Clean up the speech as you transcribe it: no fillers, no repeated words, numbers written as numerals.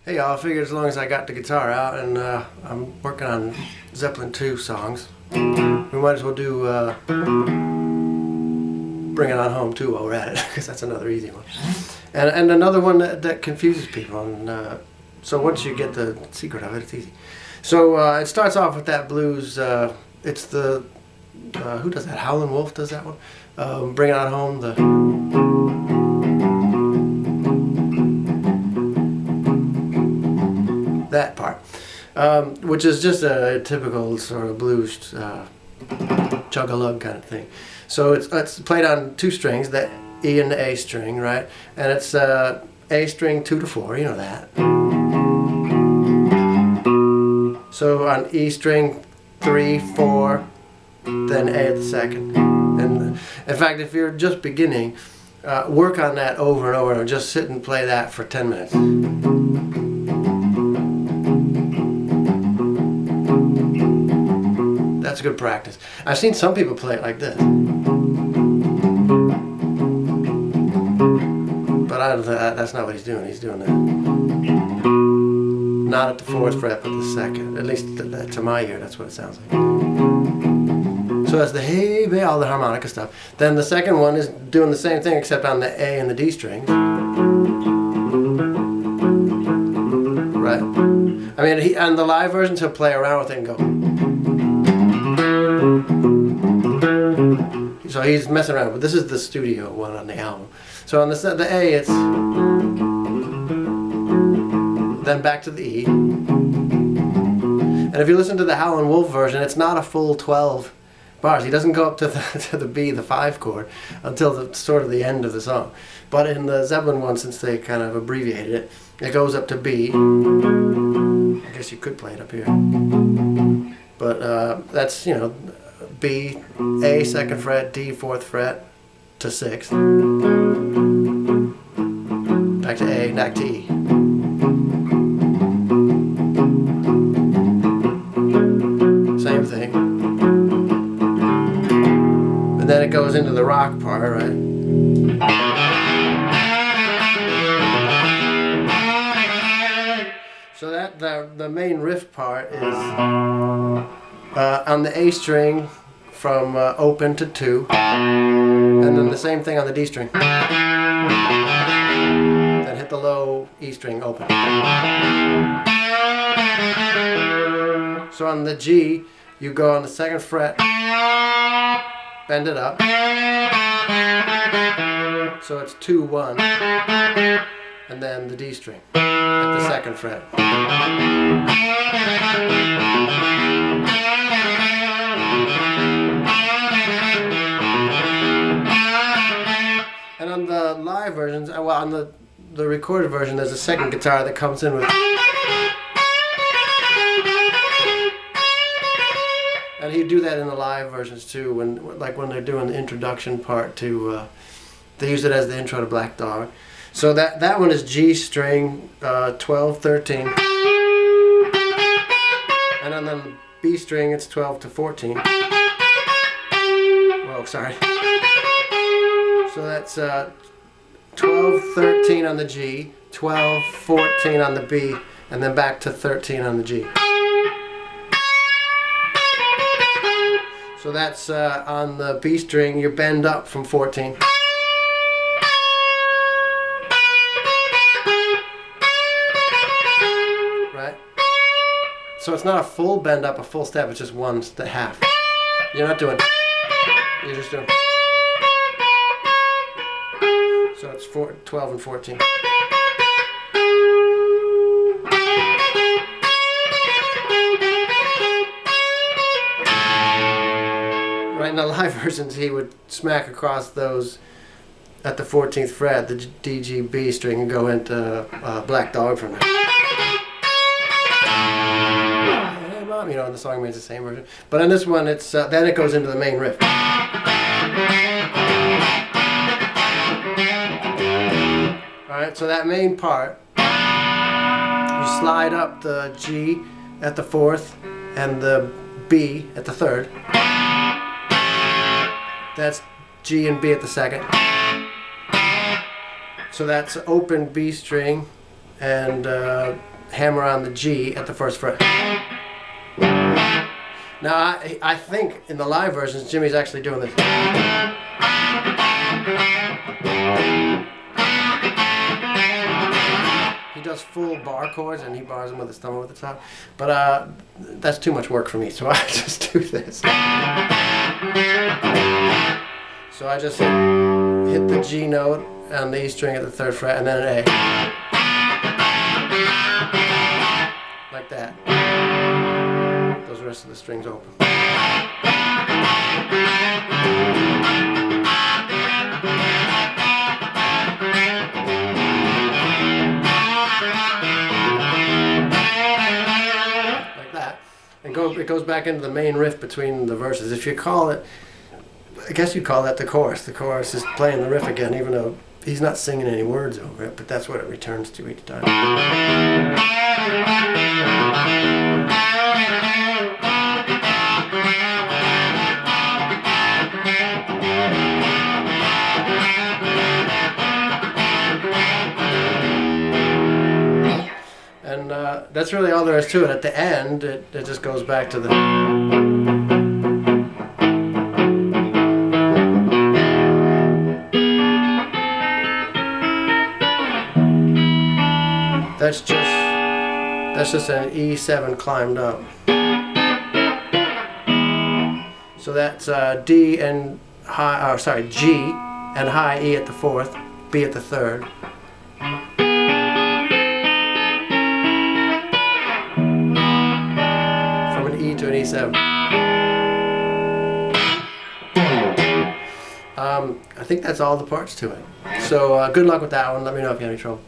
Hey y'all, I figured as long as I got the guitar out and I'm working on Zeppelin 2 songs, we might as well do Bring It On Home too while we're at it, because that's another easy one. And another one that confuses people, and so once you get the secret of it, it's easy. So it starts off with that blues, it's the, who does that? Howlin' Wolf does that one? Bring It On Home, that part, which is just a typical sort of blues chug-a-lug kind of thing. So it's played on two strings, the E and the A string, right? And it's A string 2 to 4, you know that. So on E string 3, 4, then A at the second. And in fact, if you're just beginning, work on that over and over, and just sit and play that for 10 minutes. That's good practice. I've seen some people play it like this, but I don't think that's not what he's doing. He's doing that not at the 4th fret, but the 2nd. At least to my ear, that's what it sounds like. So that's the hey, baby, all the harmonica stuff. Then the second one is doing the same thing, except on the A and the D strings. Right? I mean, on the live versions, he'll play around with it and go. So he's messing around, but this is the studio one on the album. So on the A, it's then back to the E. And if you listen to the Howlin' Wolf version, it's not a full 12 bars. He doesn't go up to the B, the 5 chord, until sort of the end of the song. But in the Zeppelin one, since they kind of abbreviated it, it goes up to B. I guess you could play it up here. But that's, you know, B, A 2nd fret, D 4th fret to 6th, back to A, back to E. Same thing. And then it goes into the rock part, right? So that the main riff part is on the A string from open to 2, and then the same thing on the D string. Then hit the low E string open. So on the G, you go on the 2nd fret, bend it up, so it's 2, 1, and then the D string at the 2nd fret. And on the live versions, well, on the recorded version, there's a second guitar that comes in with. And he'd do that in the live versions too, when they're doing the introduction part to, they use it as the intro to Black Dog. So that one is G string 12, 13. And on the B string, it's 12 to 14. Whoa, sorry. So that's 12, 13 on the G, 12, 14 on the B, and then back to 13 on the G. So that's on the B string, you bend up from 14. Right? So it's not a full bend up, a full step, it's just one half. You're not doing, you're just doing. So it's 12 and 14. Right, in the live versions, he would smack across those at the 14th fret, the D, G, B string, and go into Black Dog from there. Hey, Mom, you know, and the song remains the same version. But on this one, it's then it goes into the main riff. Alright, so that main part, you slide up the G at the 4th and the B at the 3rd. That's G and B at the 2nd. So that's open B string and hammer on the G at the first fret. Now I think in the live versions Jimmy's actually doing this. He does full bar chords and he bars them with his thumb over the top. But that's too much work for me, so I just do this. So I just hit the G note on the E string at the 3rd fret and then an A. Like that. Those the rest of the strings open. It goes back into the main riff between the verses. If you call it, I guess you'd call that the chorus. The chorus is playing the riff again, even though he's not singing any words over it, but that's what it returns to each time. And that's really all there is to it. At the end, it just goes back to the... That's just an E7 climbed up. So that's D and high, G and high E at the 4th, B at the 3rd. From an E to an E7. I think that's all the parts to it. So good luck with that one. Let me know if you have any trouble.